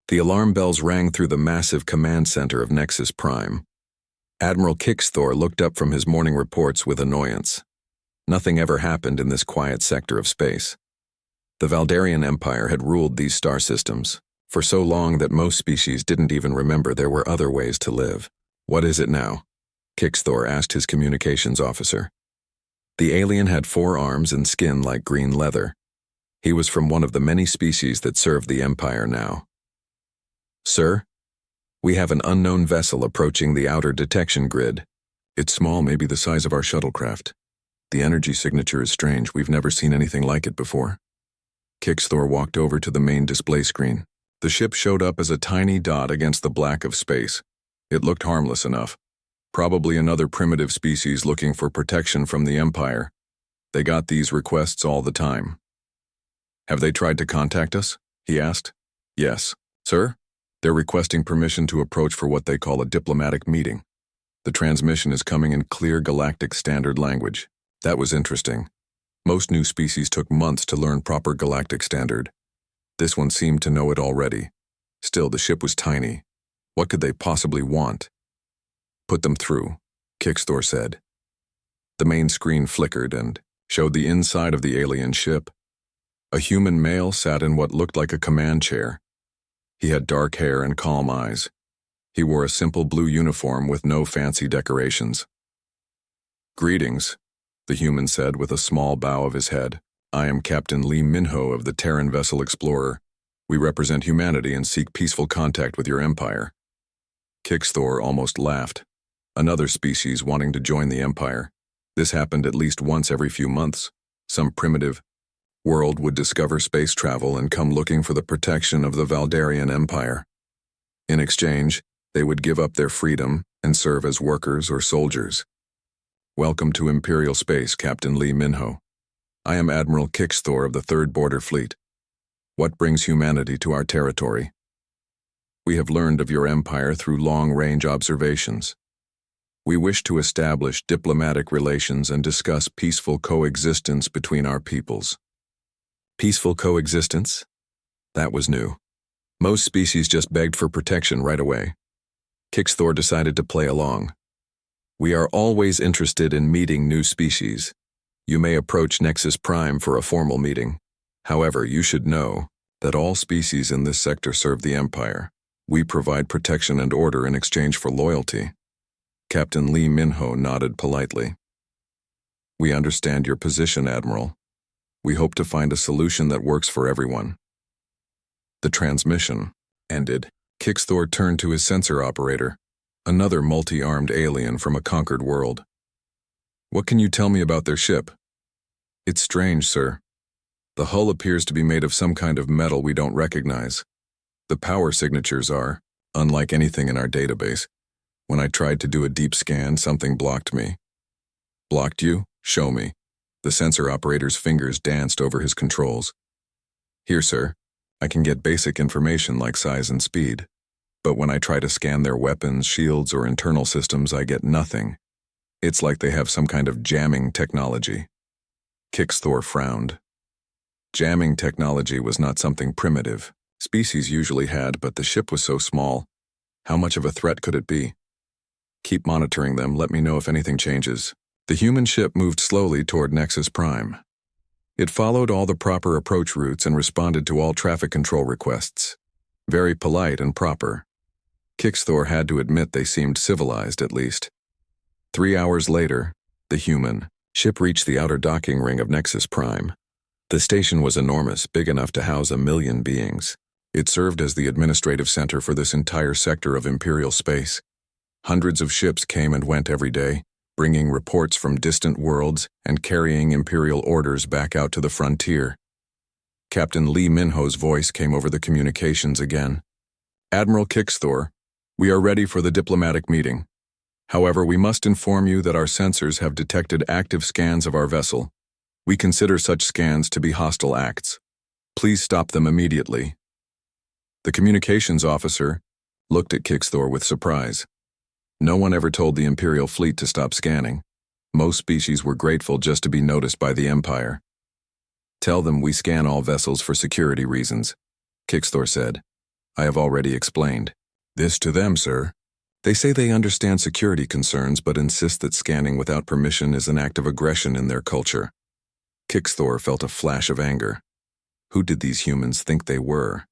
The alarm bells rang through the massive command center of Nexus Prime. Admiral Kixthor looked up from his morning reports with annoyance. Nothing ever happened in this quiet sector of space. The Valdarian Empire had ruled these star systems for so long that most species didn't even remember there were other ways to live. What is it now? Kixthor asked his communications officer. The alien had 4 arms and skin like green leather. He was from one of the many species that serve the Empire now. Sir, we have an unknown vessel approaching the outer detection grid. It's small, maybe the size of our shuttlecraft. The energy signature is strange. We've never seen anything like it before. Kixthor walked over to the main display screen. The ship showed up as a tiny dot against the black of space. It looked harmless enough. Probably another primitive species looking for protection from the Empire. They got these requests all the time. Have they tried to contact us? He asked. Yes. Sir? They're requesting permission to approach for what they call a diplomatic meeting. The transmission is coming in clear galactic standard language. That was interesting. Most new species took months to learn proper galactic standard. This one seemed to know it already. Still, the ship was tiny. What could they possibly want? Put them through, Kixthor said. The main screen flickered and showed the inside of the alien ship. A human male sat in what looked like a command chair. He had dark hair and calm eyes. He wore a simple blue uniform with no fancy decorations. Greetings, the human said with a small bow of his head. I am Captain Lee Minho of the Terran vessel Explorer. We represent humanity and seek peaceful contact with your empire. Kixthor almost laughed. Another species wanting to join the Empire. This happened at least once every few months. Some primitive world would discover space travel and come looking for the protection of the Valdarian Empire. In exchange, they would give up their freedom and serve as workers or soldiers. Welcome to Imperial Space, Captain Lee Minho. I am Admiral Kixthor of the 3rd Border Fleet. What brings humanity to our territory? We have learned of your empire through long-range observations. We wish to establish diplomatic relations and discuss peaceful coexistence between our peoples. Peaceful coexistence? That was new. Most species just begged for protection right away. Kixthor decided to play along. We are always interested in meeting new species. You may approach Nexus Prime for a formal meeting. However, you should know that all species in this sector serve the Empire. We provide protection and order in exchange for loyalty. Captain Lee Minho nodded politely. We understand your position, Admiral. We hope to find a solution that works for everyone. The transmission ended. Kixthor turned to his sensor operator, another multi-armed alien from a conquered world. What can you tell me about their ship? It's strange, sir. The hull appears to be made of some kind of metal we don't recognize. The power signatures are unlike anything in our database. When I tried to do a deep scan, something blocked me. Blocked you? Show me. The sensor operator's fingers danced over his controls. Here, sir. I can get basic information like size and speed. But when I try to scan their weapons, shields, or internal systems, I get nothing. It's like they have some kind of jamming technology. Kixthor frowned. Jamming technology was not something primitive. Species usually had, but the ship was so small. How much of a threat could it be? Keep monitoring them. Let me know if anything changes. The human ship moved slowly toward Nexus Prime. It followed all the proper approach routes and responded to all traffic control requests. Very polite and proper. Kixthor had to admit they seemed civilized, at least. 3 hours later, the human ship reached the outer docking ring of Nexus Prime. The station was enormous, big enough to house 1 million beings. It served as the administrative center for this entire sector of Imperial space. Hundreds of ships came and went every day, bringing reports from distant worlds and carrying Imperial orders back out to the frontier. Captain Lee Minho's voice came over the communications again. Admiral Kixthor, we are ready for the diplomatic meeting. However, we must inform you that our sensors have detected active scans of our vessel. We consider such scans to be hostile acts. Please stop them immediately. The communications officer looked at Kixthor with surprise. No one ever told the Imperial fleet to stop scanning. Most species were grateful just to be noticed by the Empire. Tell them we scan all vessels for security reasons, Kixthor said. I have already explained this to them, sir. They say they understand security concerns but insist that scanning without permission is an act of aggression in their culture. Kixthor felt a flash of anger. Who did these humans think they were?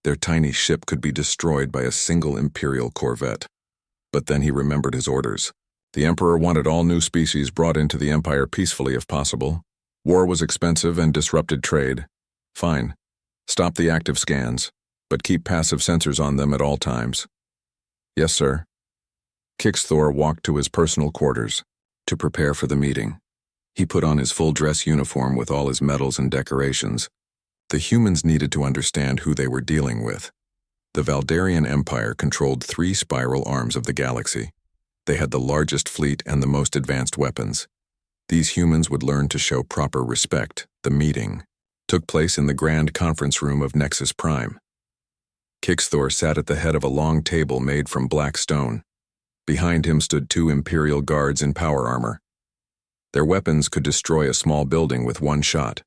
Their tiny ship could be destroyed by a single Imperial corvette. But then he remembered his orders. The Emperor wanted all new species brought into the Empire peacefully if possible. War was expensive and disrupted trade. Fine. Stop the active scans, but keep passive sensors on them at all times. Yes, sir. Kixthor walked to his personal quarters to prepare for the meeting. He put on his full dress uniform with all his medals and decorations. The humans needed to understand who they were dealing with. The Valdarian Empire controlled 3 spiral arms of the galaxy. They had the largest fleet and the most advanced weapons. These humans would learn to show proper respect. The meeting took place in the grand conference room of Nexus Prime. Kixthor sat at the head of a long table made from black stone. Behind him stood 2 Imperial guards in power armor. Their weapons could destroy a small building with one shot.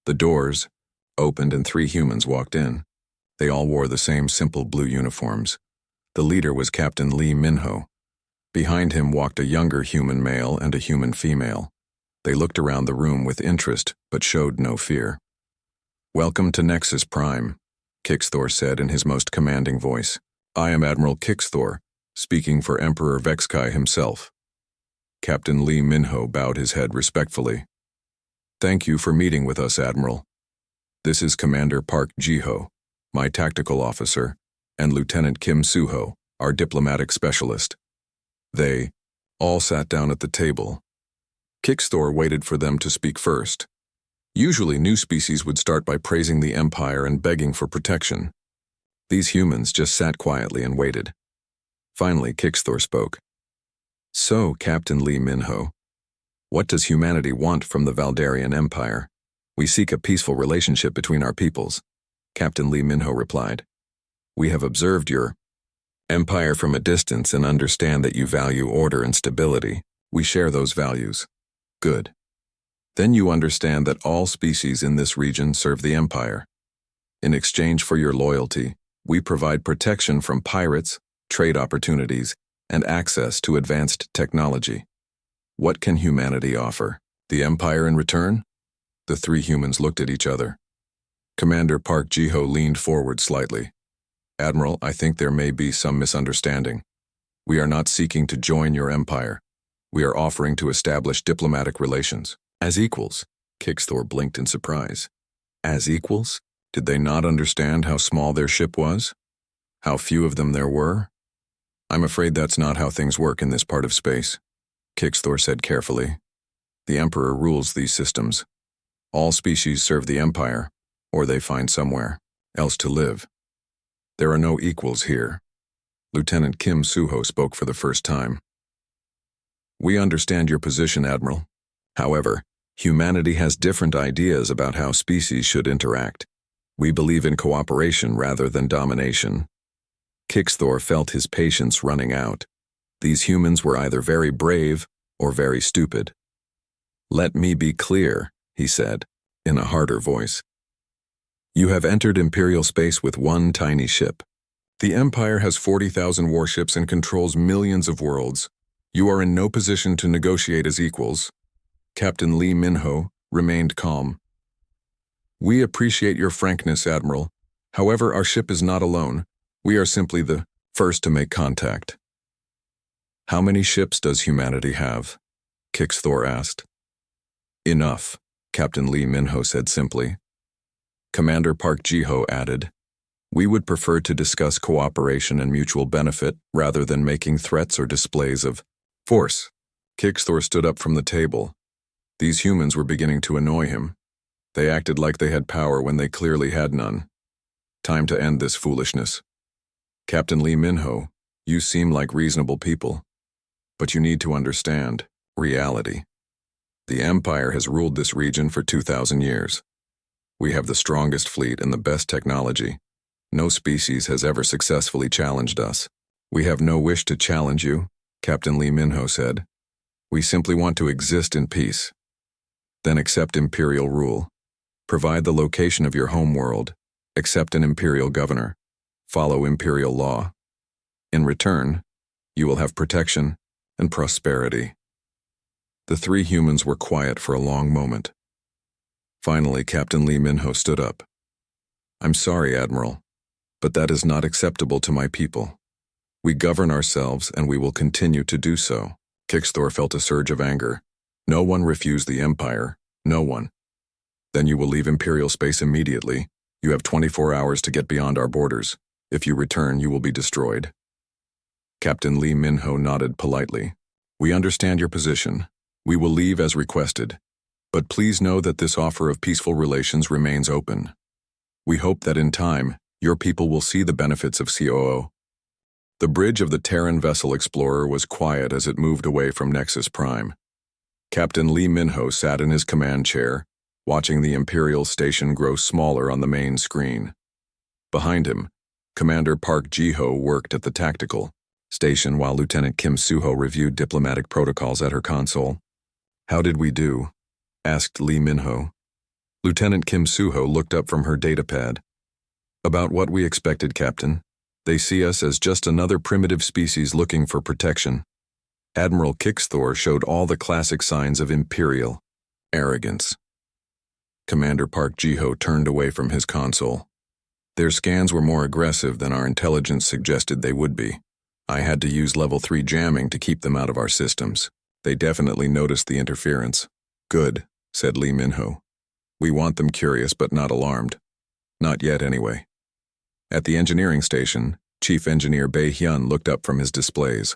The doors opened and 3 humans walked in. They all wore the same simple blue uniforms. The leader was Captain Lee Minho. Behind him walked a younger human male and a human female. They looked around the room with interest, but showed no fear. "Welcome to Nexus Prime," Kixthor said in his most commanding voice. "I am Admiral Kixthor, speaking for Emperor Vexkai himself." Captain Lee Minho bowed his head respectfully. "Thank you for meeting with us, Admiral. This is Commander Park Jiho, my tactical officer, and Lieutenant Kim Suho, our diplomatic specialist." They all sat down at the table. Kixthor waited for them to speak first. Usually new species would start by praising the Empire and begging for protection. These humans just sat quietly and waited. Finally, Kixthor spoke. "So, Captain Lee Minho, what does humanity want from the Valdarian Empire? We seek a peaceful relationship between our peoples," Captain Lee Minho replied. "We have observed your empire from a distance and understand that you value order and stability. We share those values." "Good. Then you understand that all species in this region serve the Empire. In exchange for your loyalty, we provide protection from pirates, trade opportunities, and access to advanced technology. What can humanity offer? The Empire in return?" The 3 humans looked at each other. Commander Park Jiho leaned forward slightly. "Admiral, I think there may be some misunderstanding. We are not seeking to join your empire. We are offering to establish diplomatic relations. As equals." Kixthor blinked in surprise. As equals? Did they not understand how small their ship was? How few of them there were? "I'm afraid that's not how things work in this part of space," Kixthor said carefully. "The Emperor rules these systems. All species serve the Empire, or they find somewhere else to live. There are no equals here." Lieutenant Kim Suho spoke for the first time. "We understand your position, Admiral. However, humanity has different ideas about how species should interact. We believe in cooperation rather than domination." Kixthor felt his patience running out. These humans were either very brave or very stupid. "Let me be clear," he said, in a harder voice. "You have entered Imperial space with one tiny ship. The Empire has 40,000 warships and controls millions of worlds. You are in no position to negotiate as equals." Captain Lee Minho remained calm. "We appreciate your frankness, Admiral. However, our ship is not alone. We are simply the first to make contact." "How many ships does humanity have?" Kixthor asked. "Enough," Captain Lee Minho said simply. Commander Park Jiho added, "We would prefer to discuss cooperation and mutual benefit rather than making threats or displays of force." Kixthor stood up from the table. These humans were beginning to annoy him. They acted like they had power when they clearly had none. Time to end this foolishness. "Captain Lee Minho, you seem like reasonable people. But you need to understand reality. The Empire has ruled this region for 2,000 years. We have the strongest fleet and the best technology. No species has ever successfully challenged us. We have no wish to challenge you," Captain Lee Minho said. "We simply want to exist in peace. Then accept Imperial rule. Provide the location of your home world. Accept an Imperial governor. Follow Imperial law. In return, you will have protection and prosperity." The three humans were quiet for a long moment. Finally, Captain Lee Minho stood up. "I'm sorry, Admiral, but that is not acceptable to my people. We govern ourselves and we will continue to do so." Kixthor felt a surge of anger. No one refused the Empire. No one. "Then you will leave Imperial space immediately. You have 24 hours to get beyond our borders. If you return, you will be destroyed." Captain Lee Minho nodded politely. "We understand your position. We will leave as requested. But please know that this offer of peaceful relations remains open. We hope that in time, your people will see the benefits of COO." The bridge of the Terran vessel Explorer was quiet as it moved away from Nexus Prime. Captain Lee Minho sat in his command chair, watching the Imperial station grow smaller on the main screen. Behind him, Commander Park Ji-ho worked at the tactical station while Lieutenant Kim Soo-ho reviewed diplomatic protocols at her console. "How did we do?" asked Lee Minho. Lieutenant Kim Soo-ho looked up from her datapad. "About what we expected, Captain. They see us as just another primitive species looking for protection." Admiral Kixthor showed all the classic signs of Imperial arrogance. Commander Park Ji-ho turned away from his console. "Their scans were more aggressive than our intelligence suggested they would be. I had to use level 3 jamming to keep them out of our systems. They definitely noticed the interference." "Good," said Lee Minho. "We want them curious but not alarmed. Not yet, anyway." At the engineering station, Chief Engineer Bae Hyun looked up from his displays.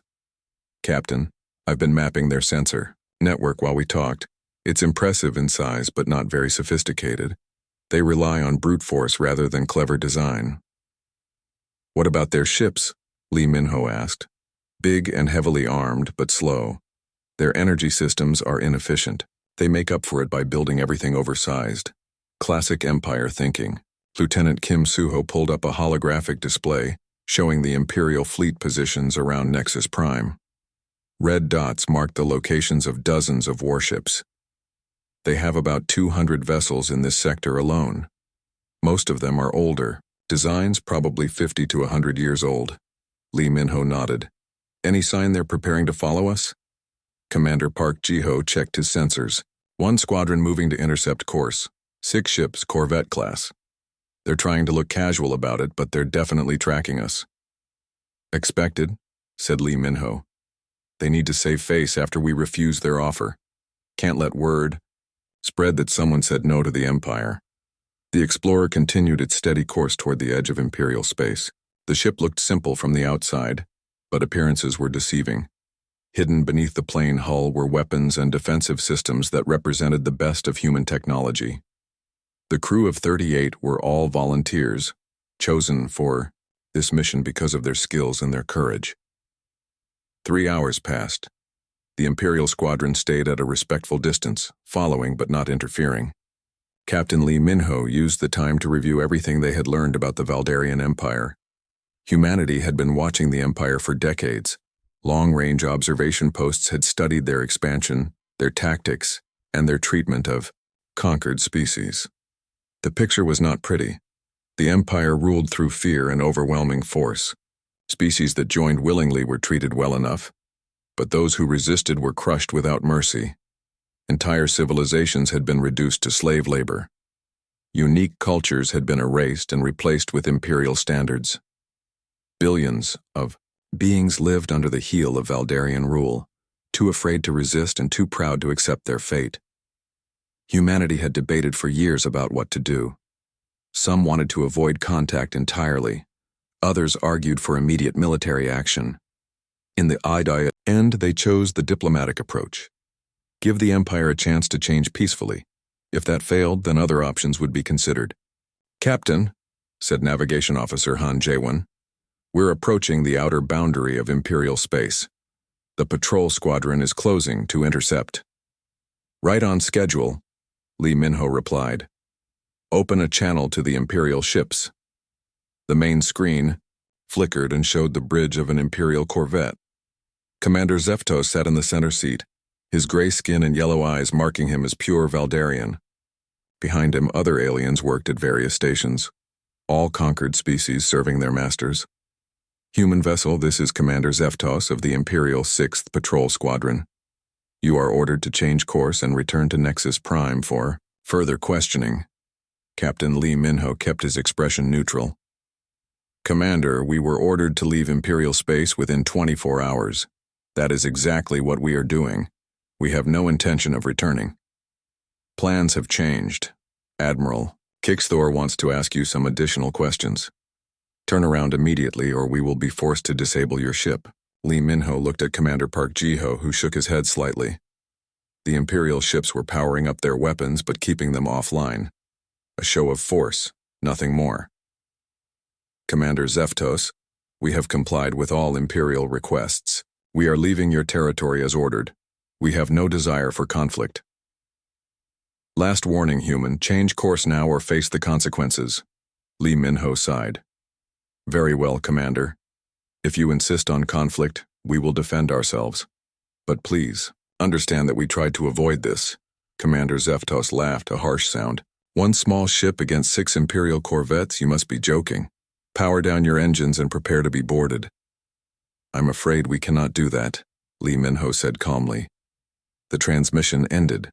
"Captain, I've been mapping their sensor network while we talked. It's impressive in size but not very sophisticated. They rely on brute force rather than clever design." "What about their ships?" Lee Minho asked. "Big and heavily armed, but slow. Their energy systems are inefficient. They make up for it by building everything oversized. Classic Empire thinking." Lieutenant Kim Soo-ho pulled up a holographic display showing the Imperial fleet positions around Nexus Prime. Red dots marked the locations of dozens of warships. They have about 200 vessels in this sector alone. Most of them are older, designs probably 50 to 100 years old. Lee Minho nodded. "Any sign they're preparing to follow us?" Commander Park Ji-ho checked his sensors. "One squadron moving to intercept course. 6 ships, Corvette class. They're trying to look casual about it, but they're definitely tracking us." "Expected," said Lee Minho. "They need to save face after we refuse their offer. Can't let word spread that someone said no to the Empire." The Explorer continued its steady course toward the edge of Imperial space. The ship looked simple from the outside, but appearances were deceiving. Hidden beneath the plain hull were weapons and defensive systems that represented the best of human technology. The crew of 38 were all volunteers, chosen for this mission because of their skills and their courage. 3 hours passed. The Imperial squadron stayed at a respectful distance, following but not interfering. Captain Lee Minho used the time to review everything they had learned about the Valdarian Empire. Humanity had been watching the Empire for decades. Long-range observation posts had studied their expansion, their tactics, and their treatment of conquered species. The picture was not pretty. The Empire ruled through fear and overwhelming force. Species that joined willingly were treated well enough, but those who resisted were crushed without mercy. Entire civilizations had been reduced to slave labor. Unique cultures had been erased and replaced with imperial standards. Billions of beings lived under the heel of Valdarian rule, too afraid to resist and too proud to accept their fate. Humanity had debated for years about what to do. Some wanted to avoid contact entirely. Others argued for immediate military action. In the end, they chose the diplomatic approach. Give the Empire a chance to change peacefully. If that failed, then other options would be considered. "Captain," said Navigation Officer Han Jae-won, "we're approaching the outer boundary of Imperial space. The patrol squadron is closing to intercept." "Right on schedule," Lee Minho replied. "Open a channel to the Imperial ships." The main screen flickered and showed the bridge of an Imperial corvette. Commander Zefto sat in the center seat, his gray skin and yellow eyes marking him as pure Valdarian. Behind him, other aliens worked at various stations. all conquered species serving their masters. Human vessel, this is Commander Zeftos of the Imperial 6th Patrol Squadron. You are ordered to change course and return to Nexus Prime for further questioning. Captain Lee Minho kept his expression neutral. Commander, we were ordered to leave Imperial space within 24 hours. That is exactly what we are doing. We have no intention of returning. Plans have changed. Admiral, Kixthor wants to ask you some additional questions. Turn around immediately or we will be forced to disable your ship. Lee Minho looked at Commander Park Jiho, who shook his head slightly. The Imperial ships were powering up their weapons but keeping them offline. A show of force, nothing more. Commander Zeftos, we have complied with all Imperial requests. We are leaving your territory as ordered. We have no desire for conflict. Last warning, human, change course now or face the consequences. Lee Minho sighed. Very well, Commander. If you insist on conflict, we will defend ourselves. But please, understand that we tried to avoid this. Commander Zeftos laughed, a harsh sound. One small ship against 6 Imperial corvettes, you must be joking. Power down your engines and prepare to be boarded. I'm afraid we cannot do that, Lee Minho said calmly. The transmission ended.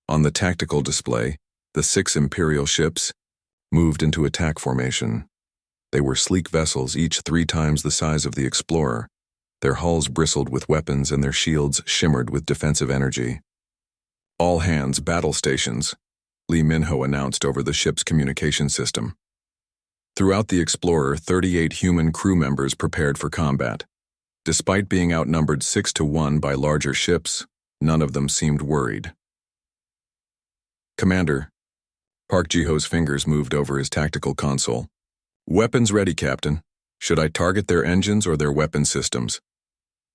On the tactical display, the 6 Imperial ships moved into attack formation. They were sleek vessels, each 3 times the size of the Explorer. Their hulls bristled with weapons and their shields shimmered with defensive energy. All hands, battle stations, Lee Minho announced over the ship's communication system. Throughout the Explorer, 38 human crew members prepared for combat. Despite being outnumbered 6-1 by larger ships, none of them seemed worried. Commander, Park Jiho's fingers moved over his tactical console. Weapons ready, Captain. Should I target their engines or their weapon systems?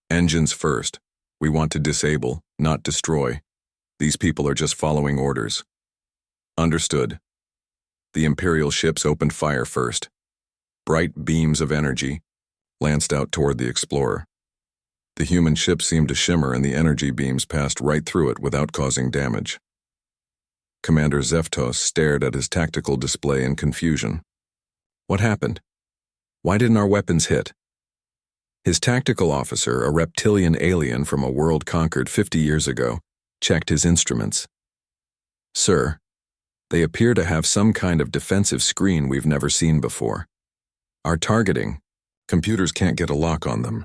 Engines first. We want to disable, not destroy. These people are just following orders. Understood. The Imperial ships opened fire first. Bright beams of energy lanced out toward the Explorer. The human ship seemed to shimmer and the energy beams passed right through it without causing damage. Commander Zeftos stared at his tactical display in confusion. What happened? Why didn't our weapons hit? His tactical officer, a reptilian alien from a world conquered 50 years ago, checked his instruments. Sir, they appear to have some kind of defensive screen we've never seen before. Our targeting, computers can't get a lock on them.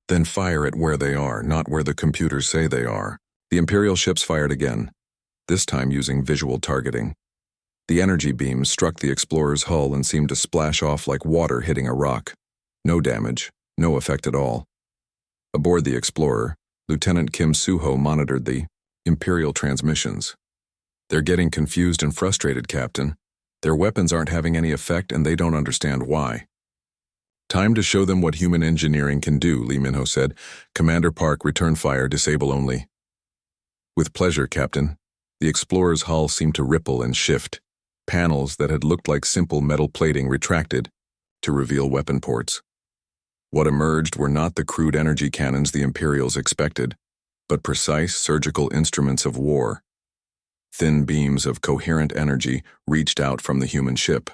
Then fire at where they are, not where the computers say they are. The Imperial ships fired again, this time using visual targeting. The energy beams struck the Explorer's hull and seemed to splash off like water hitting a rock. No damage, no effect at all. Aboard the Explorer, Lieutenant Kim Suho monitored the Imperial transmissions. They're getting confused and frustrated, Captain. Their weapons aren't having any effect and they don't understand why. Time to show them what human engineering can do, Lee Minho said. Commander Park, return fire, disable only. With pleasure, Captain. The Explorer's hull seemed to ripple and shift. Panels that had looked like simple metal plating retracted to reveal weapon ports. What emerged were not the crude energy cannons the Imperials expected, but precise surgical instruments of war. Thin beams of coherent energy reached out from the human ship.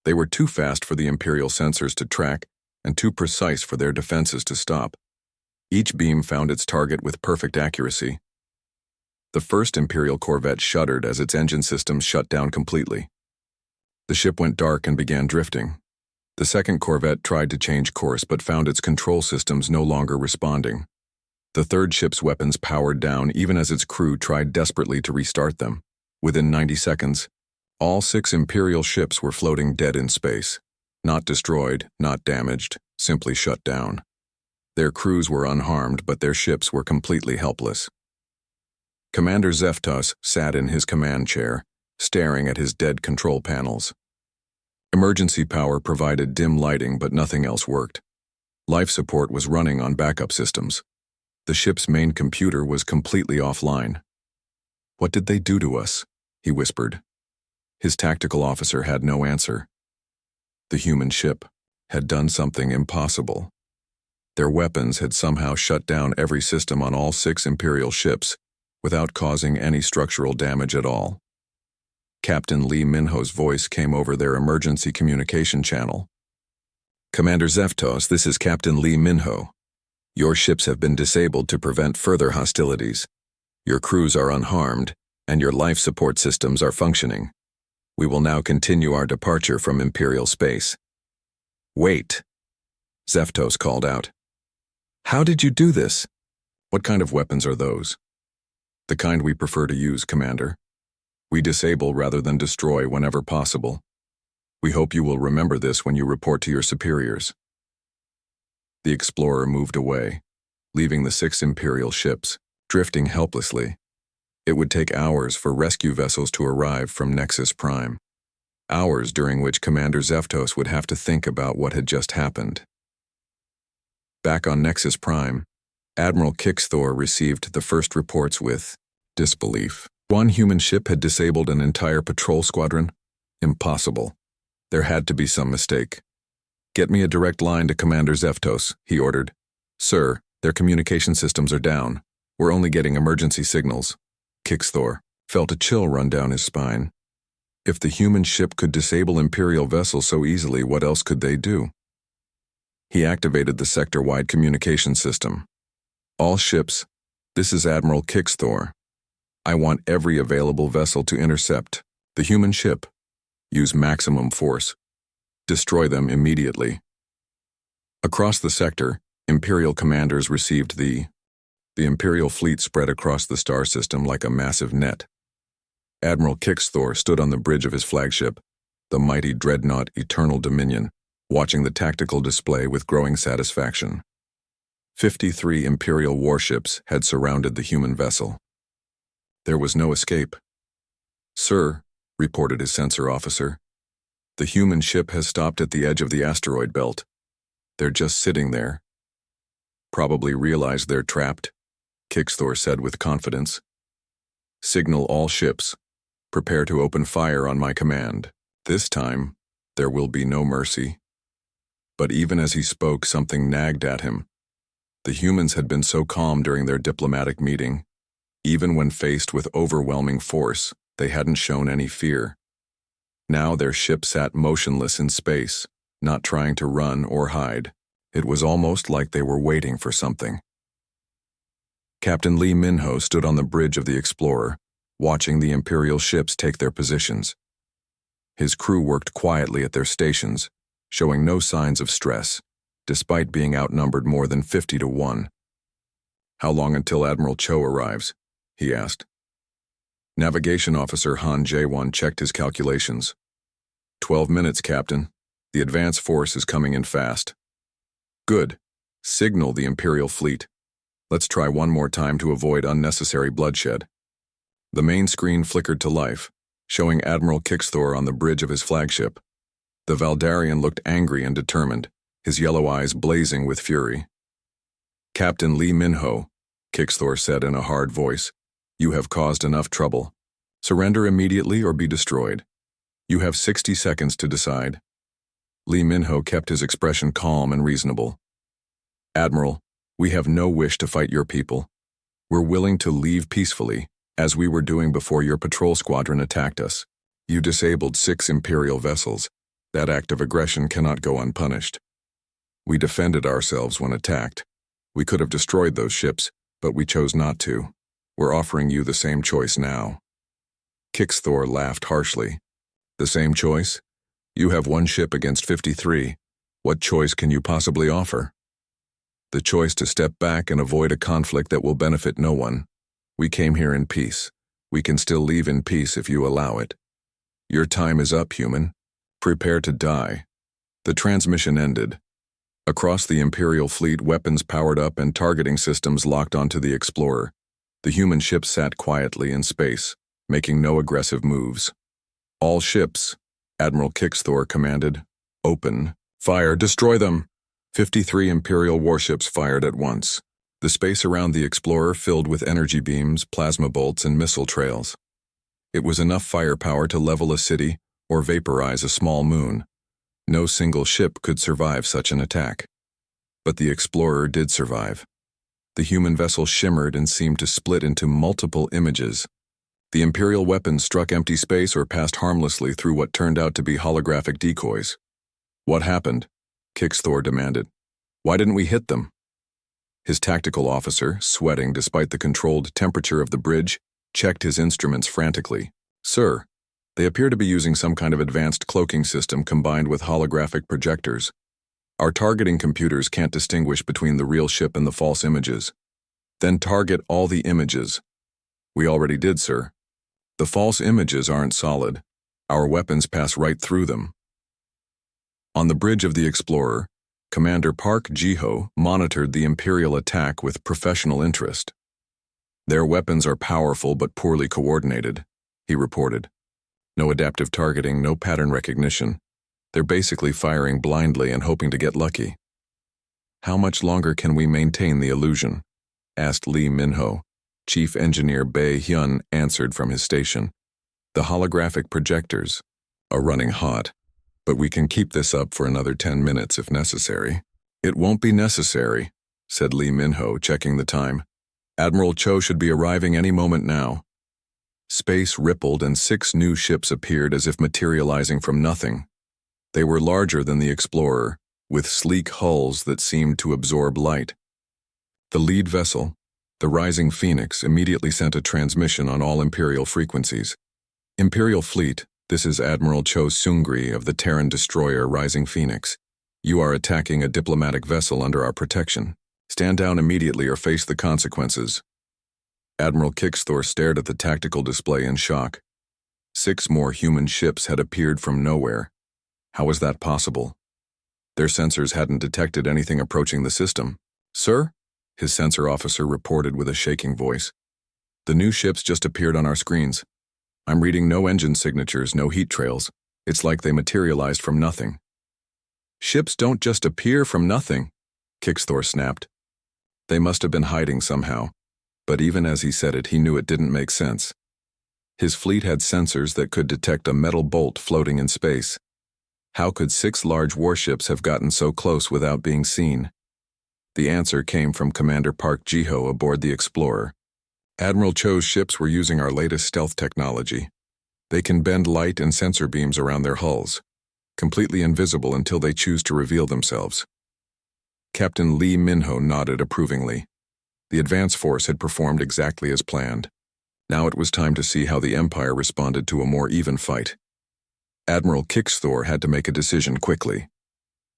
They were too fast for the Imperial sensors to track and too precise for their defenses to stop. Each beam found its target with perfect accuracy. The first Imperial corvette shuddered as its engine systems shut down completely. The ship went dark and began drifting. The second corvette tried to change course but found its control systems no longer responding. The third ship's weapons powered down even as its crew tried desperately to restart them. Within 90 seconds, all 6 Imperial ships were floating dead in space. Not destroyed, not damaged, simply shut down. Their crews were unharmed, but their ships were completely helpless. Commander Zeftos sat in his command chair, staring at his dead control panels. Emergency power provided dim lighting, but nothing else worked. Life support was running on backup systems. The ship's main computer was completely offline. What did they do to us? He whispered. His tactical officer had no answer. The human ship had done something impossible. Their weapons had somehow shut down every system on all 6 Imperial ships without causing any structural damage at all. Captain Lee Minho's voice came over their emergency communication channel. Commander Zeftos, this is Captain Lee Minho. Your ships have been disabled to prevent further hostilities. Your crews are unharmed, and your life support systems are functioning. We will now continue our departure from Imperial space. Wait, Zeftos called out. How did you do this? What kind of weapons are those? The kind we prefer to use, Commander. We disable rather than destroy whenever possible. We hope you will remember this when you report to your superiors. The explorer moved away, leaving the 6 Imperial ships, drifting helplessly. It would take hours for rescue vessels to arrive from Nexus Prime. Hours during which Commander Zeftos would have to think about what had just happened. Back on Nexus Prime, Admiral Kixthor received the first reports with disbelief. One human ship had disabled an entire patrol squadron? Impossible. There had to be some mistake. Get me a direct line to Commander Zeftos, he ordered. Sir, their communication systems are down. We're only getting emergency signals. Kixthor felt a chill run down his spine. If the human ship could disable Imperial vessels so easily, what else could they do? He activated the sector-wide communication system. All ships, this is Admiral Kixthor. I want every available vessel to intercept the human ship. Use maximum force. Destroy them immediately. Across the sector, Imperial commanders received the Imperial fleet spread across the star system like a massive net. Admiral Kixthor stood on the bridge of his flagship, the mighty dreadnought Eternal Dominion, watching the tactical display with growing satisfaction. 53 Imperial warships had surrounded the human vessel. There was no escape. Sir, reported his sensor officer, the human ship has stopped at the edge of the asteroid belt. They're just sitting there. Probably realize they're trapped, Kixthor said with confidence. Signal all ships. Prepare to open fire on my command. This time, there will be no mercy. But even as he spoke, something nagged at him. The humans had been so calm during their diplomatic meeting. Even when faced with overwhelming force, they hadn't shown any fear. Now their ship sat motionless in space, not trying to run or hide. It was almost like they were waiting for something. Captain Lee Minho stood on the bridge of the Explorer, watching the Imperial ships take their positions. His crew worked quietly at their stations, showing no signs of stress, despite being outnumbered more than 50 to 1. How long until Admiral Cho arrives? He asked. Navigation Officer Han Jae-won checked his calculations. 12 minutes, Captain. The advance force is coming in fast. Good. Signal the Imperial fleet. Let's try one more time to avoid unnecessary bloodshed. The main screen flickered to life, showing Admiral Kixthor on the bridge of his flagship. The Valdarian looked angry and determined, his yellow eyes blazing with fury. Captain Lee Minho, Kixthor said in a hard voice, you have caused enough trouble. Surrender immediately or be destroyed. You have 60 seconds to decide. Lee Minho kept his expression calm and reasonable. Admiral, we have no wish to fight your people. We're willing to leave peacefully, as we were doing before your patrol squadron attacked us. You disabled 6 Imperial vessels. That act of aggression cannot go unpunished. We defended ourselves when attacked. We could have destroyed those ships, but we chose not to. We're offering you the same choice now. Kixthor laughed harshly. The same choice? You have 1 ship against 53. What choice can you possibly offer? The choice to step back and avoid a conflict that will benefit no one. We came here in peace. We can still leave in peace if you allow it. Your time is up, human. Prepare to die. The transmission ended. Across the Imperial fleet, weapons powered up and targeting systems locked onto the Explorer. The human ship sat quietly in space, making no aggressive moves. All ships, Admiral Kixthor commanded. Open. Fire. Destroy them. 53 Imperial warships fired at once. The space around the Explorer filled with energy beams, plasma bolts, and missile trails. It was enough firepower to level a city or vaporize a small moon. No single ship could survive such an attack. But the Explorer did survive. The human vessel shimmered and seemed to split into multiple images. The Imperial weapons struck empty space or passed harmlessly through what turned out to be holographic decoys. What happened? Kixthor demanded. Why didn't we hit them? His tactical officer, sweating despite the controlled temperature of the bridge, checked his instruments frantically. Sir, they appear to be using some kind of advanced cloaking system combined with holographic projectors. Our targeting computers can't distinguish between the real ship and the false images. Then target all the images. We already did, sir. The false images aren't solid. Our weapons pass right through them. On the bridge of the Explorer, Commander Park Jiho monitored the Imperial attack with professional interest. Their weapons are powerful but poorly coordinated, he reported. No adaptive targeting, no pattern recognition. They're basically firing blindly and hoping to get lucky. How much longer can we maintain the illusion? Asked Lee Minho. Chief Engineer Bae Hyun answered from his station. The holographic projectors are running hot, but we can keep this up for another 10 minutes if necessary. It won't be necessary, said Lee Minho, checking the time. Admiral Cho should be arriving any moment now. Space rippled and 6 new ships appeared as if materializing from nothing. They were larger than the Explorer, with sleek hulls that seemed to absorb light. The lead vessel, the Rising Phoenix, immediately sent a transmission on all Imperial frequencies. Imperial Fleet, this is Admiral Cho Seungri of the Terran destroyer Rising Phoenix. You are attacking a diplomatic vessel under our protection. Stand down immediately or face the consequences. Admiral Kixthor stared at the tactical display in shock. 6 more human ships had appeared from nowhere. How was that possible? Their sensors hadn't detected anything approaching the system. Sir? His sensor officer reported with a shaking voice. The new ships just appeared on our screens. I'm reading no engine signatures, no heat trails. It's like they materialized from nothing. Ships don't just appear from nothing, Kixthor snapped. They must have been hiding somehow. But even as he said it, he knew it didn't make sense. His fleet had sensors that could detect a metal bolt floating in space. How could 6 large warships have gotten so close without being seen? The answer came from Commander Park Jiho aboard the Explorer. Admiral Cho's ships were using our latest stealth technology. They can bend light and sensor beams around their hulls, completely invisible until they choose to reveal themselves. Captain Lee Minho nodded approvingly. The advance force had performed exactly as planned. Now it was time to see how the Empire responded to a more even fight. Admiral Kixthor had to make a decision quickly.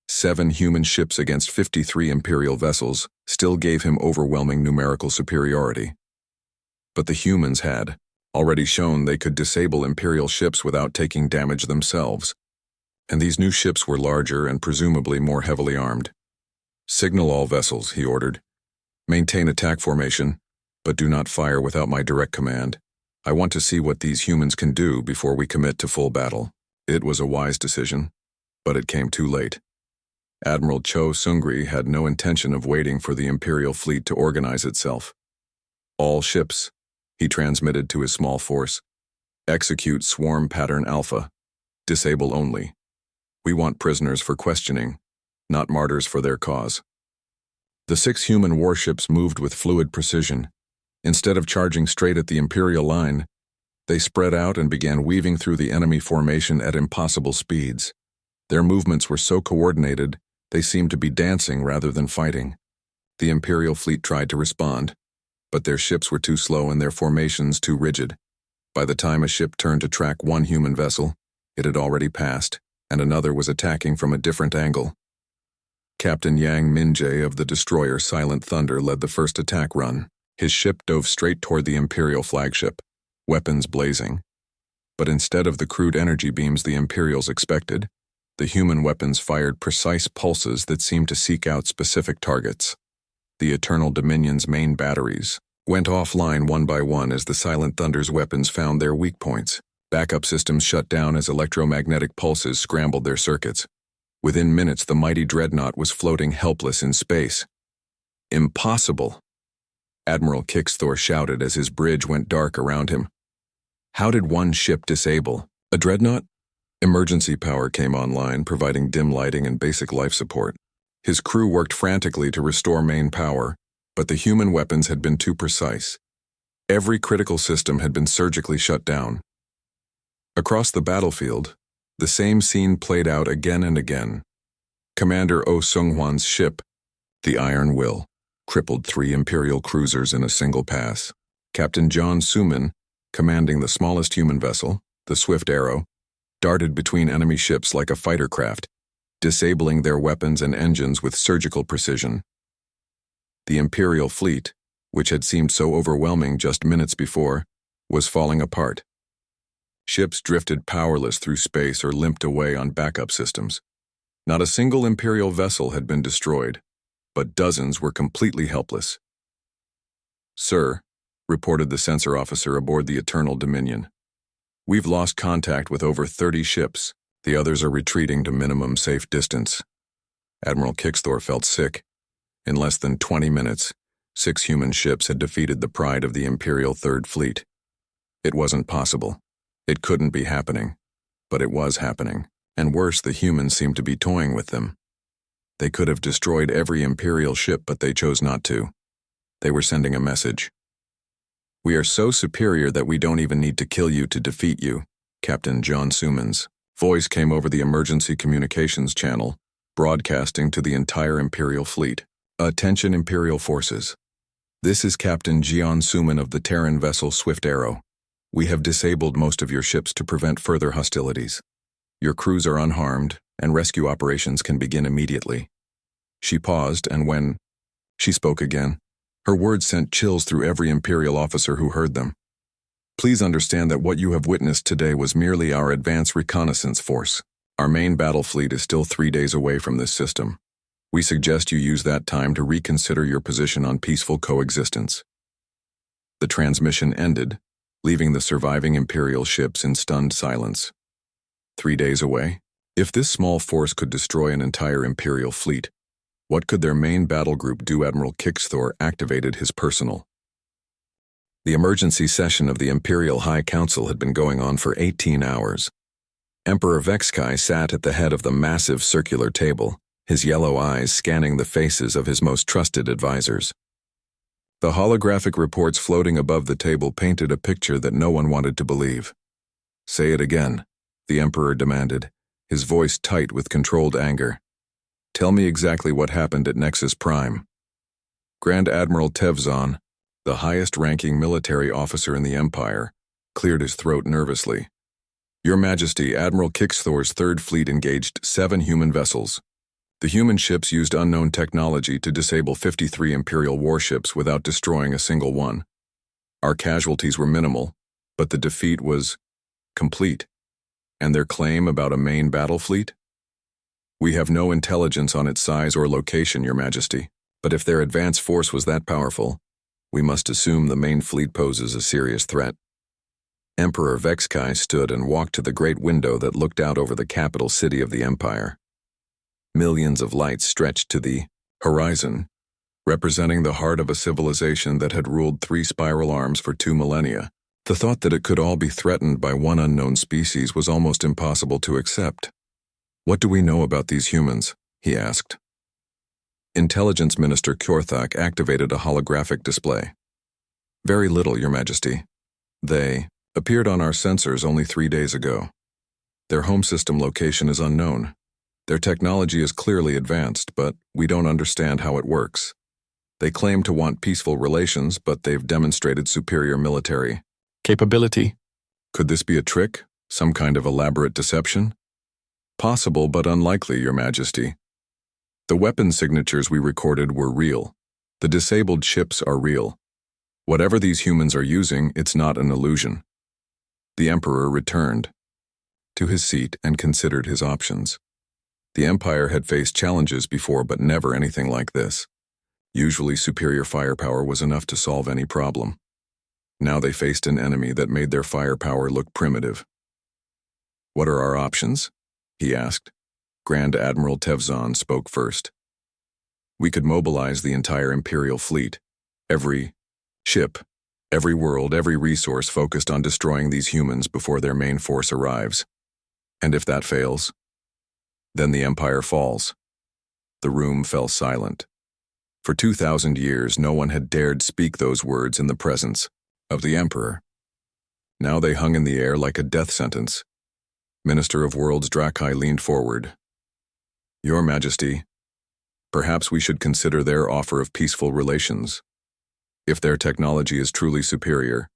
7 human ships against 53 Imperial vessels still gave him overwhelming numerical superiority. But the humans had already shown they could disable Imperial ships without taking damage themselves. And these new ships were larger and presumably more heavily armed. Signal all vessels, he ordered. Maintain attack formation, but do not fire without my direct command. I want to see what these humans can do before we commit to full battle. It was a wise decision, but it came too late. Admiral Cho Seungri had no intention of waiting for the Imperial fleet to organize itself. All ships, he transmitted to his small force. Execute Swarm Pattern Alpha. Disable only. We want prisoners for questioning, not martyrs for their cause. The 6 human warships moved with fluid precision. Instead of charging straight at the Imperial line, they spread out and began weaving through the enemy formation at impossible speeds. Their movements were so coordinated, they seemed to be dancing rather than fighting. The Imperial fleet tried to respond, but their ships were too slow and their formations too rigid. By the time a ship turned to track one human vessel, it had already passed, and another was attacking from a different angle. Captain Yang Minjae of the destroyer Silent Thunder led the first attack run. His ship dove straight toward the Imperial flagship, weapons blazing. But instead of the crude energy beams the Imperials expected, the human weapons fired precise pulses that seemed to seek out specific targets. The Eternal Dominion's main batteries went offline one by one as the Silent Thunder's weapons found their weak points. Backup systems shut down as electromagnetic pulses scrambled their circuits. Within minutes, the mighty dreadnought was floating helpless in space. Impossible! Admiral Kixthor shouted as his bridge went dark around him. How did one ship disable? A dreadnought? Emergency power came online, providing dim lighting and basic life support. His crew worked frantically to restore main power, but the human weapons had been too precise. Every critical system had been surgically shut down. Across the battlefield, the same scene played out again and again. Commander Oh Sung-hwan's ship, the Iron Will, crippled 3 Imperial cruisers in a single pass. Captain John Suman, commanding the smallest human vessel, the Swift Arrow, darted between enemy ships like a fighter craft, disabling their weapons and engines with surgical precision. The Imperial fleet, which had seemed so overwhelming just minutes before, was falling apart. Ships drifted powerless through space or limped away on backup systems. Not a single Imperial vessel had been destroyed, but dozens were completely helpless. "Sir," reported the sensor officer aboard the Eternal Dominion, "we've lost contact with over 30 ships. The others are retreating to minimum safe distance." Admiral Kixthor felt sick. In less than 20 minutes, 6 human ships had defeated the pride of the Imperial Third Fleet. It wasn't possible. It couldn't be happening. But it was happening, and worse, the humans seemed to be toying with them. They could have destroyed every Imperial ship, but they chose not to. They were sending a message. "We are so superior that we don't even need to kill you to defeat you," Captain John Suman's voice came over the emergency communications channel, broadcasting to the entire Imperial fleet. "Attention Imperial forces. This is Captain Jian Suman of the Terran vessel Swift Arrow. We have disabled most of your ships to prevent further hostilities. Your crews are unharmed, and rescue operations can begin immediately." She paused, and when she spoke again, her words sent chills through every Imperial officer who heard them. "Please understand that what you have witnessed today was merely our advanced reconnaissance force. Our main battle fleet is still 3 days away from this system. We suggest you use that time to reconsider your position on peaceful coexistence." The transmission ended, leaving the surviving Imperial ships in stunned silence. 3 days away? If this small force could destroy an entire Imperial fleet, what could their main battle group do? Admiral Kixthor activated his personal. The emergency session of the Imperial High Council had been going on for 18 hours. Emperor Vexkai sat at the head of the massive circular table, his yellow eyes scanning the faces of his most trusted advisors. The holographic reports floating above the table painted a picture that no one wanted to believe. "Say it again," the Emperor demanded, his voice tight with controlled anger. "Tell me exactly what happened at Nexus Prime." Grand Admiral Tevzon, the highest-ranking military officer in the Empire, cleared his throat nervously. "Your Majesty, Admiral Kixthor's Third Fleet engaged 7 human vessels. The human ships used unknown technology to disable 53 Imperial warships without destroying a single one. Our casualties were minimal, but the defeat was complete. And their claim about a main battle fleet? We have no intelligence on its size or location, Your Majesty, but if their advance force was that powerful, we must assume the main fleet poses a serious threat." Emperor Vexkai stood and walked to the great window that looked out over the capital city of the Empire. Millions of lights stretched to the horizon, representing the heart of a civilization that had ruled 3 spiral arms for 2 millennia. The thought that it could all be threatened by one unknown species was almost impossible to accept. "What do we know about these humans?" he asked. Intelligence Minister Kyorthak activated a holographic display. "Very little, Your Majesty. They appeared on our sensors only 3 days ago. Their home system location is unknown. Their technology is clearly advanced, but we don't understand how it works. They claim to want peaceful relations, but they've demonstrated superior military capability. Could this be a trick? Some kind of elaborate deception?" "Possible, but unlikely, Your Majesty. The weapon signatures we recorded were real. The disabled ships are real. Whatever these humans are using, it's not an illusion." The Emperor returned to his seat and considered his options. The Empire had faced challenges before, but never anything like this. Usually superior firepower was enough to solve any problem. Now they faced an enemy that made their firepower look primitive. "What are our options?" he asked. Grand Admiral Tevzon spoke first. "We could mobilize the entire Imperial fleet. Every ship, every world, every resource focused on destroying these humans before their main force arrives. And if that fails, then the Empire falls." The room fell silent. For 2,000 years, no one had dared speak those words in the presence of the Emperor. Now they hung in the air like a death sentence. Minister of Worlds Drakai leaned forward. Your Majesty, perhaps we should consider their offer of peaceful relations. If their technology is truly superior,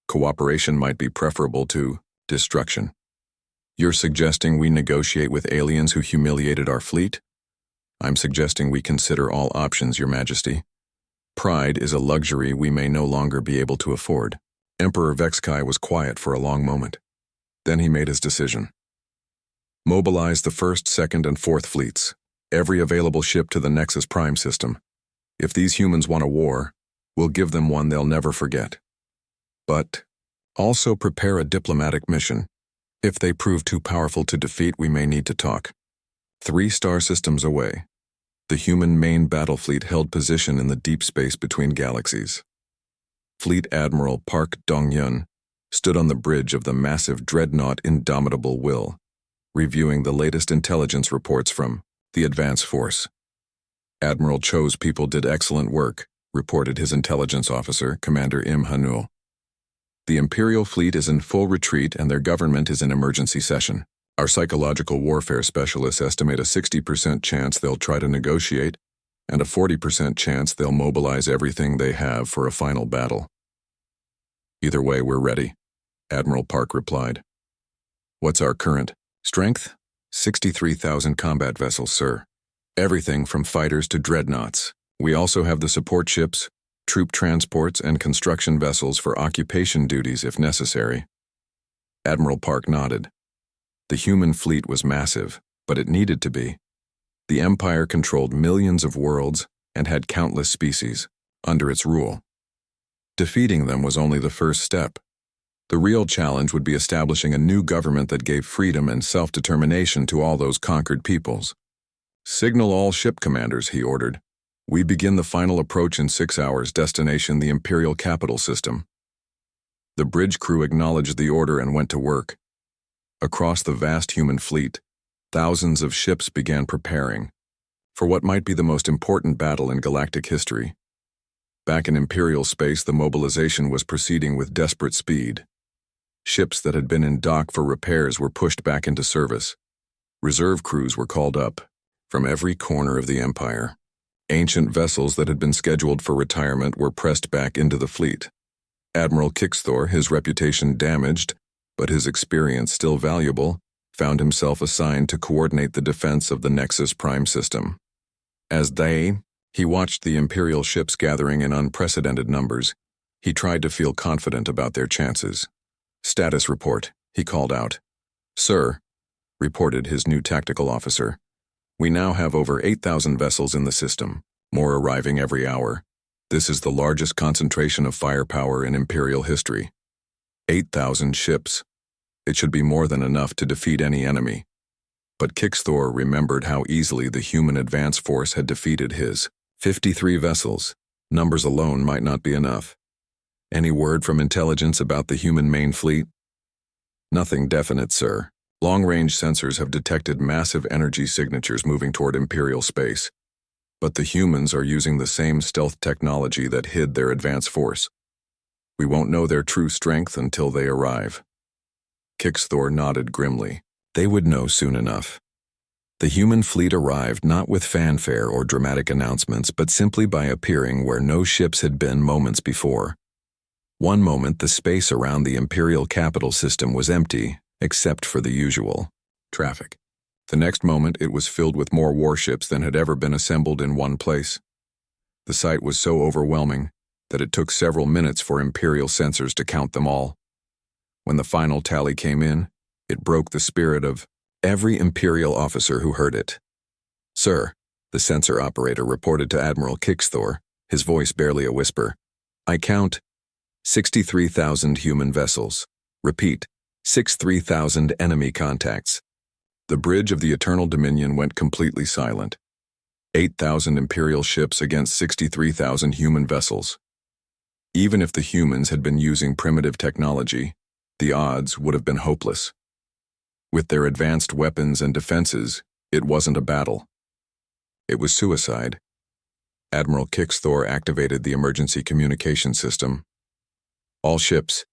cooperation might be preferable to destruction. You're suggesting we negotiate with aliens who humiliated our fleet? I'm suggesting we consider all options, Your Majesty. Pride is a luxury we may no longer be able to afford. Emperor Vexkai was quiet for a long moment. Then he made his decision. Mobilize the 1st, 2nd, and 4th fleets, every available ship to the Nexus Prime system. If these humans want a war, we'll give them one they'll never forget. But also prepare a diplomatic mission. If they prove too powerful to defeat, we may need to talk. 3 star systems away, the human main battle fleet held position in the deep space between galaxies. Fleet Admiral Park Dong-yun stood on the bridge of the massive dreadnought Indomitable Will, reviewing the latest intelligence reports from the Advance Force. Admiral Cho's people did excellent work, reported his intelligence officer, Commander Im Hanul. The Imperial fleet is in full retreat and their government is in emergency session. Our psychological warfare specialists estimate a 60% chance they'll try to negotiate and a 40% chance they'll mobilize everything they have for a final battle. Either way, we're ready, Admiral Park replied. What's our current strength? 63,000 combat vessels, sir. Everything from fighters to dreadnoughts. We also have the support ships, troop transports, and construction vessels for occupation duties if necessary. Admiral Park nodded. The human fleet was massive, but it needed to be. The Empire controlled millions of worlds and had countless species under its rule. Defeating them was only the first step. The real challenge would be establishing a new government that gave freedom and self-determination to all those conquered peoples. Signal all ship commanders, he ordered. We begin the final approach in 6 hours, destination the Imperial Capital System. The bridge crew acknowledged the order and went to work. Across the vast human fleet, thousands of ships began preparing for what might be the most important battle in galactic history. Back in Imperial space, the mobilization was proceeding with desperate speed. Ships that had been in dock for repairs were pushed back into service. Reserve crews were called up from every corner of the Empire. Ancient vessels that had been scheduled for retirement were pressed back into the fleet. Admiral Kixthor, his reputation damaged, but his experience still valuable, found himself assigned to coordinate the defense of the Nexus Prime system. As he watched the Imperial ships gathering in unprecedented numbers. He tried to feel confident about their chances. Status report, he called out. Sir, reported his new tactical officer. We now have over 8,000 vessels in the system, more arriving every hour. This is the largest concentration of firepower in Imperial history. 8,000 ships. It should be more than enough to defeat any enemy. But Kixthor remembered how easily the human advance force had defeated his 53 vessels. Numbers alone might not be enough. Any word from intelligence about the human main fleet? Nothing definite, sir. Long-range sensors have detected massive energy signatures moving toward Imperial space. But the humans are using the same stealth technology that hid their advance force. We won't know their true strength until they arrive. Kixthor nodded grimly. They would know soon enough. The human fleet arrived not with fanfare or dramatic announcements, but simply by appearing where no ships had been moments before. One moment, the space around the Imperial capital system was empty, except for the usual traffic. The next moment, it was filled with more warships than had ever been assembled in one place. The sight was so overwhelming that it took several minutes for Imperial sensors to count them all. When the final tally came in, it broke the spirit of every Imperial officer who heard it. Sir, the sensor operator reported to Admiral Kixthor, his voice barely a whisper. I count 63,000 human vessels. Repeat, 63,000 enemy contacts. The bridge of the Eternal Dominion went completely silent. 8,000 Imperial ships against 63,000 human vessels. Even if the humans had been using primitive technology, the odds would have been hopeless. With their advanced weapons and defenses, it wasn't a battle. It was suicide. Admiral Kixthor activated the emergency communication system. All ships,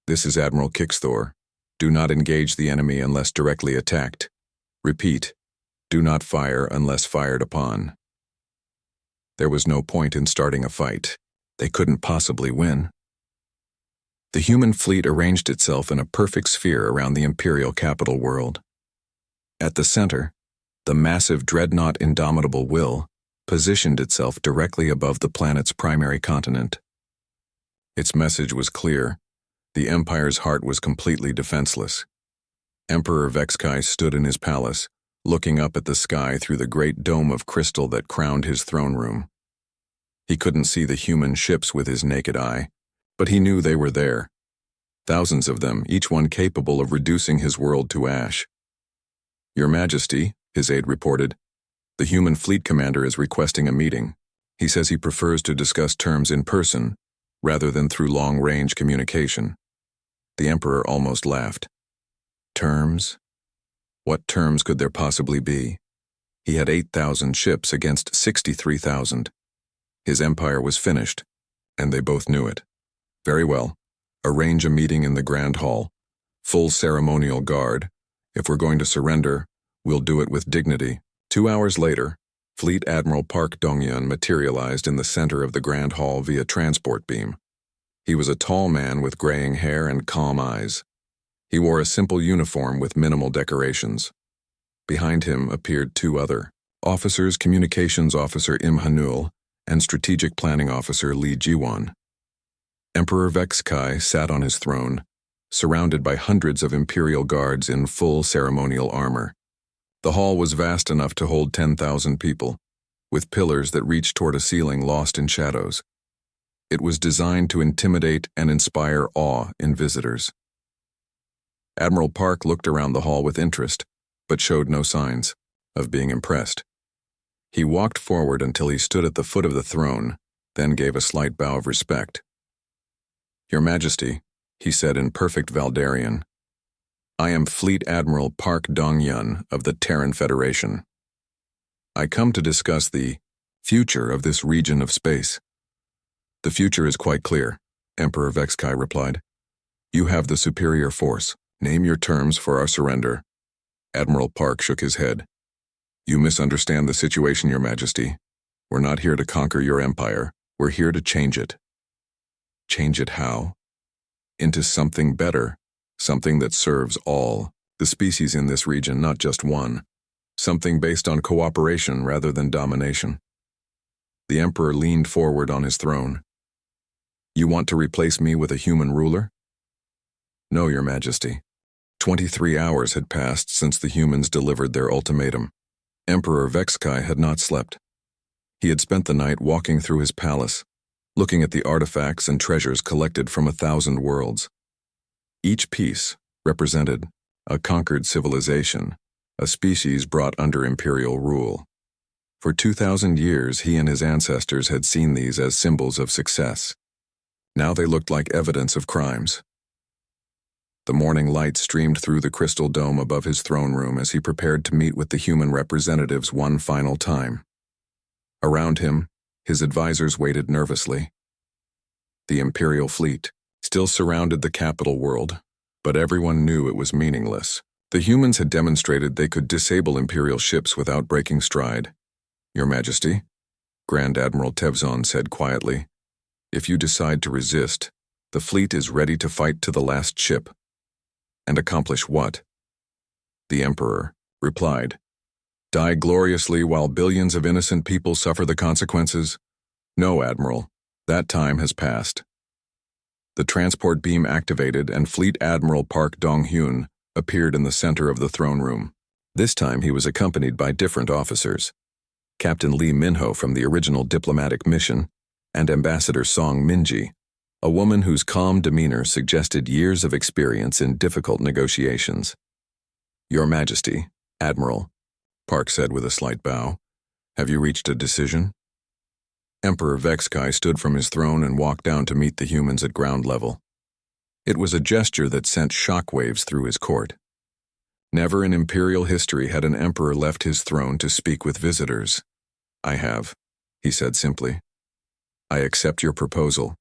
this is Admiral Kixthor. Do not engage the enemy unless directly attacked. Repeat, do not fire unless fired upon. There was no point in starting a fight. They couldn't possibly win. The human fleet arranged itself in a perfect sphere around the Imperial capital world. At the center, the massive dreadnought Indomitable Will positioned itself directly above the planet's primary continent. Its message was clear. The Empire's heart was completely defenseless. Emperor Vexkai stood in his palace, looking up at the sky through the great dome of crystal that crowned his throne room. He couldn't see the human ships with his naked eye, but he knew they were there. Thousands of them, each one capable of reducing his world to ash. Your Majesty, his aide reported, the human fleet commander is requesting a meeting. He says he prefers to discuss terms in person, rather than through long-range communication. The Emperor almost laughed. Terms? What terms could there possibly be? He had 8,000 ships against 63,000. His empire was finished, and they both knew it. Very well. Arrange a meeting in the Grand Hall. Full ceremonial guard. If we're going to surrender, we'll do it with dignity. 2 hours later, Fleet Admiral Park Dong-yun materialized in the center of the Grand Hall via transport beam. He was a tall man with graying hair and calm eyes. He wore a simple uniform with minimal decorations. Behind him appeared two other officers, Communications Officer Im Hanul and Strategic Planning Officer Li Jiwan. Emperor Vexkai sat on his throne, surrounded by hundreds of Imperial guards in full ceremonial armor. The hall was vast enough to hold 10,000 people, with pillars that reached toward a ceiling lost in shadows. It was designed to intimidate and inspire awe in visitors. Admiral Park looked around the hall with interest, but showed no signs of being impressed. He walked forward until he stood at the foot of the throne, then gave a slight bow of respect. Your Majesty, he said in perfect Valdarian, I am Fleet Admiral Park Dong-yun of the Terran Federation. I come to discuss the future of this region of space. The future is quite clear, Emperor Vexkai replied. You have the superior force. Name your terms for our surrender. Admiral Park shook his head. You misunderstand the situation, Your Majesty. We're not here to conquer your empire. We're here to change it. Change it how? Into something better, something that serves all, the species in this region, not just one. Something based on cooperation rather than domination. The Emperor leaned forward on his throne. You want to replace me with a human ruler? No, Your Majesty. 23 hours had passed since the humans delivered their ultimatum. Emperor Vexkai had not slept. He had spent the night walking through his palace, looking at the artifacts and treasures collected from 1,000 worlds. Each piece represented a conquered civilization, a species brought under imperial rule. For 2,000 years, he and his ancestors had seen these as symbols of success. Now they looked like evidence of crimes. The morning light streamed through the crystal dome above his throne room as he prepared to meet with the human representatives one final time. Around him, his advisors waited nervously. The Imperial fleet still surrounded the capital world, but everyone knew it was meaningless. The humans had demonstrated they could disable Imperial ships without breaking stride. Your Majesty, Grand Admiral Tevzon said quietly, if you decide to resist, the fleet is ready to fight to the last ship. And accomplish what? The Emperor replied, Die gloriously while billions of innocent people suffer the consequences? No, Admiral, that time has passed. The transport beam activated and Fleet Admiral Park Dong-hyun appeared in the center of the throne room. This time he was accompanied by different officers. Captain Lee Minho from the original diplomatic mission, and Ambassador Song Minji, a woman whose calm demeanor suggested years of experience in difficult negotiations. Your Majesty, Admiral, Park said with a slight bow, have you reached a decision? Emperor Vexkai stood from his throne and walked down to meet the humans at ground level. It was a gesture that sent shockwaves through his court. Never in imperial history had an emperor left his throne to speak with visitors. I have, he said simply. I accept your proposal.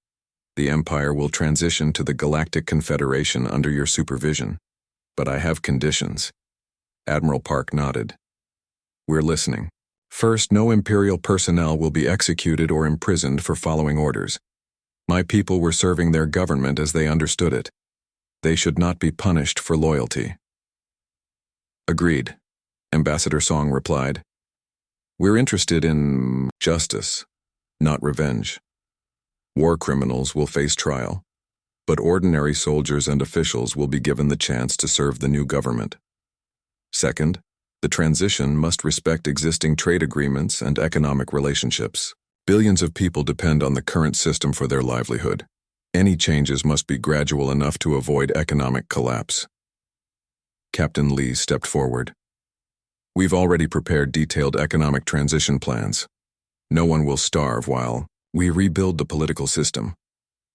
The Empire will transition to the Galactic Confederation under your supervision. But I have conditions. Admiral Park nodded. We're listening. First, no Imperial personnel will be executed or imprisoned for following orders. My people were serving their government as they understood it. They should not be punished for loyalty. Agreed, Ambassador Song replied. We're interested in justice, not revenge. War criminals will face trial, but ordinary soldiers and officials will be given the chance to serve the new government. Second, the transition must respect existing trade agreements and economic relationships. Billions of people depend on the current system for their livelihood. Any changes must be gradual enough to avoid economic collapse. Captain Lee stepped forward. We've already prepared detailed economic transition plans. No one will starve while we rebuild the political system.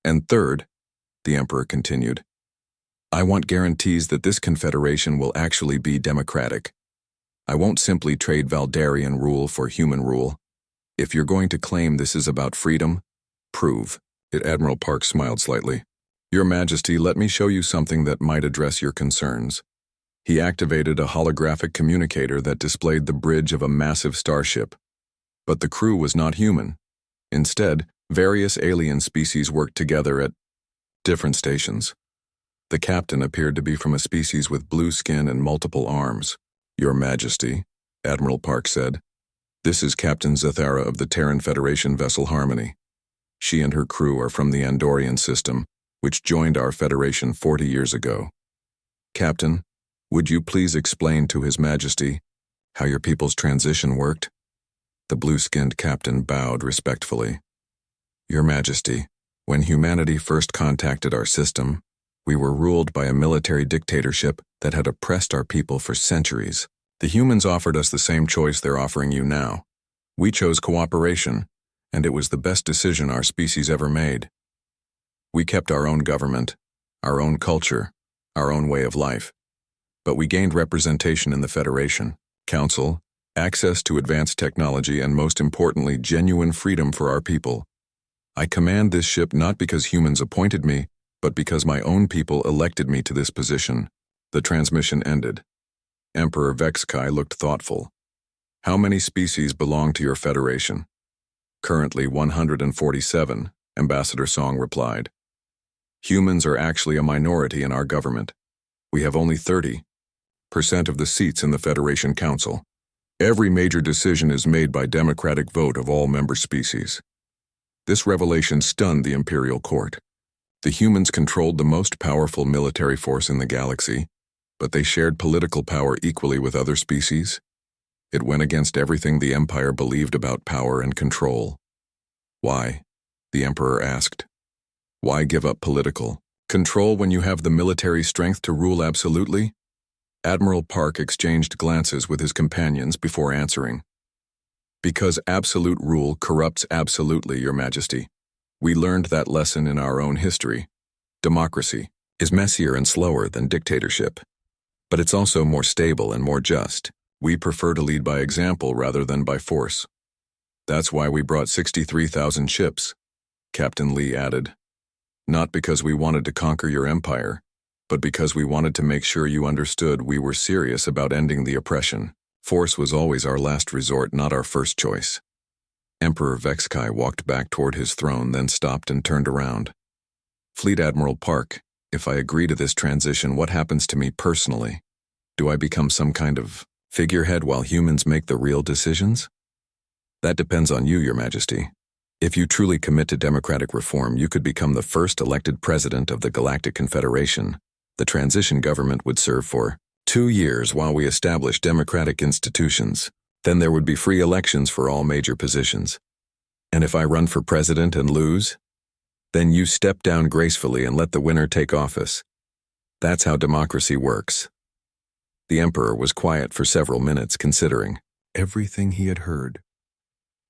And third, the Emperor continued, I want guarantees that this confederation will actually be democratic. I won't simply trade Valdarian rule for human rule. If you're going to claim this is about freedom, prove it. Admiral Park smiled slightly. Your Majesty, let me show you something that might address your concerns. He activated a holographic communicator that displayed the bridge of a massive starship. But the crew was not human. Instead, various alien species worked together at different stations. The captain appeared to be from a species with blue skin and multiple arms. Your Majesty, Admiral Park said, this is Captain Zathara of the Terran Federation vessel Harmony. She and her crew are from the Andorian system, which joined our Federation 40 years ago. Captain, would you please explain to His Majesty how your people's transition worked? The blue-skinned captain bowed respectfully. Your Majesty, when humanity first contacted our system, we were ruled by a military dictatorship that had oppressed our people for centuries. The humans offered us the same choice they're offering you now. We chose cooperation, and it was the best decision our species ever made. We kept our own government, our own culture, our own way of life. But we gained representation in the Federation, Council, access to advanced technology, and most importantly, genuine freedom for our people. I command this ship not because humans appointed me, but because my own people elected me to this position. The transmission ended. Emperor Vexkai looked thoughtful. How many species belong to your Federation? Currently 147, Ambassador Song replied. Humans are actually a minority in our government. We have only 30% of the seats in the Federation Council. Every major decision is made by democratic vote of all member species. This revelation stunned the Imperial Court. The humans controlled the most powerful military force in the galaxy, but they shared political power equally with other species. It went against everything the Empire believed about power and control. Why? The Emperor asked. Why give up political control when you have the military strength to rule absolutely? Admiral Park exchanged glances with his companions before answering. Because absolute rule corrupts absolutely, Your Majesty. We learned that lesson in our own history. Democracy is messier and slower than dictatorship. But it's also more stable and more just. We prefer to lead by example rather than by force. That's why we brought 63,000 ships, Captain Lee added. Not because we wanted to conquer your empire, but because we wanted to make sure you understood we were serious about ending the oppression. Force was always our last resort, not our first choice. Emperor Vexkai walked back toward his throne, then stopped and turned around. Fleet Admiral Park, if I agree to this transition, what happens to me personally? Do I become some kind of figurehead while humans make the real decisions? That depends on you, Your Majesty. If you truly commit to democratic reform, you could become the first elected president of the Galactic Confederation. The transition government would serve for 2 years while we establish democratic institutions. Then there would be free elections for all major positions. And if I run for president and lose, then you step down gracefully and let the winner take office. That's how democracy works. The Emperor was quiet for several minutes, considering everything he had heard.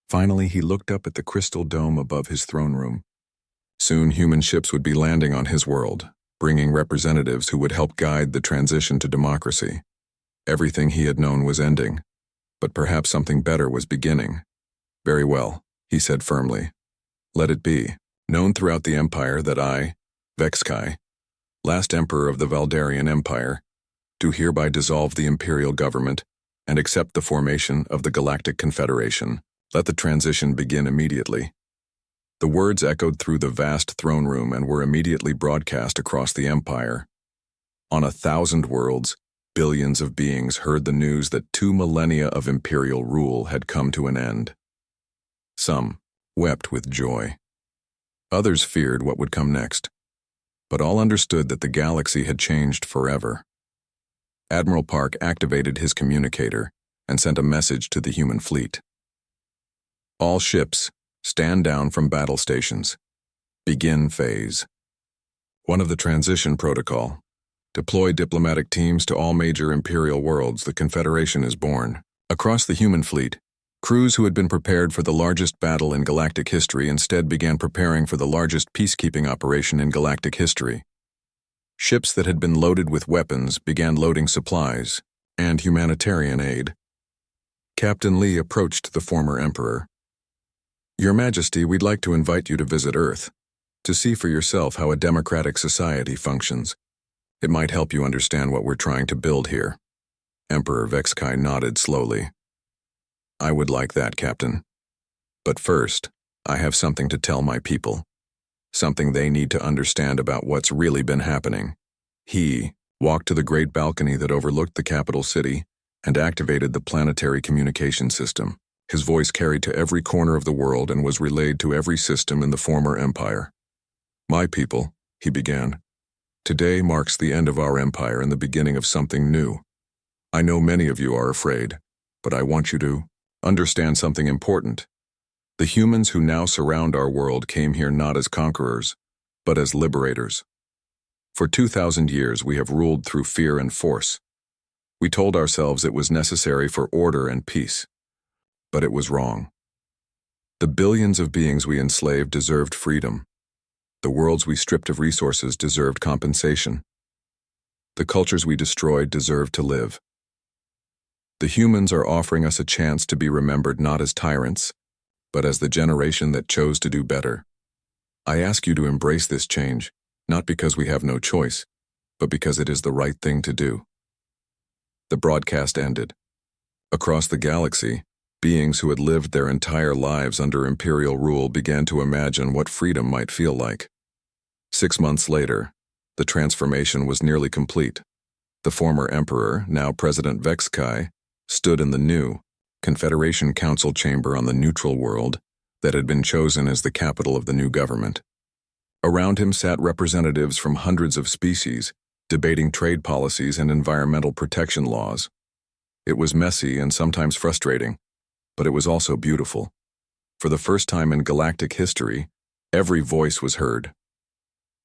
Finally, he looked up at the crystal dome above his throne room. Soon, human ships would be landing on his world, bringing representatives who would help guide the transition to democracy. Everything he had known was ending, but perhaps something better was beginning. Very well, he said firmly. Let it be. Known throughout the Empire that I, Vexkai, last Emperor of the Valdarian Empire, do hereby dissolve the Imperial government and accept the formation of the Galactic Confederation. Let the transition begin immediately. The words echoed through the vast throne room and were immediately broadcast across the Empire. On 1,000 worlds, billions of beings heard the news that 2 millennia of Imperial rule had come to an end. Some wept with joy. Others feared what would come next, but all understood that the galaxy had changed forever. Admiral Park activated his communicator and sent a message to the human fleet. All ships, stand down from battle stations. Begin phase. One of the transition protocol. Deploy diplomatic teams to all major Imperial worlds. The Confederation is born. Across the human fleet, crews who had been prepared for the largest battle in galactic history instead began preparing for the largest peacekeeping operation in galactic history. Ships that had been loaded with weapons began loading supplies and humanitarian aid. Captain Lee approached the former Emperor. Your Majesty, we'd like to invite you to visit Earth, to see for yourself how a democratic society functions. It might help you understand what we're trying to build here. Emperor Vexkai nodded slowly. I would like that, Captain. But first, I have something to tell my people. Something they need to understand about what's really been happening. He walked to the great balcony that overlooked the capital city and activated the planetary communication system. His voice carried to every corner of the world and was relayed to every system in the former empire. My people, he began. Today marks the end of our empire and the beginning of something new. I know many of you are afraid, but I want you to understand something important. The humans who now surround our world came here not as conquerors, but as liberators. For 2,000 years we have ruled through fear and force. We told ourselves it was necessary for order and peace, but it was wrong. The billions of beings we enslaved deserved freedom. The worlds we stripped of resources deserved compensation. The cultures we destroyed deserved to live. The humans are offering us a chance to be remembered not as tyrants, but as the generation that chose to do better. I ask you to embrace this change, not because we have no choice, but because it is the right thing to do. The broadcast ended. Across the galaxy, beings who had lived their entire lives under Imperial rule began to imagine what freedom might feel like. 6 months later, the transformation was nearly complete. The former Emperor, now President Vexkai, stood in the new Confederation Council chamber on the neutral world that had been chosen as the capital of the new government. Around him sat representatives from hundreds of species, debating trade policies and environmental protection laws. It was messy and sometimes frustrating, but it was also beautiful. For the first time in galactic history, every voice was heard.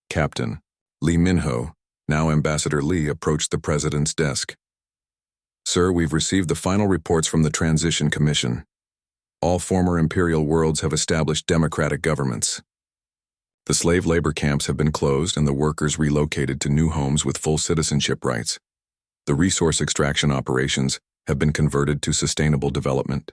Captain Lee Minho, now Ambassador Lee, approached the President's desk. Sir, we've received the final reports from the Transition Commission. All former Imperial worlds have established democratic governments. The slave labor camps have been closed and the workers relocated to new homes with full citizenship rights. The resource extraction operations have been converted to sustainable development.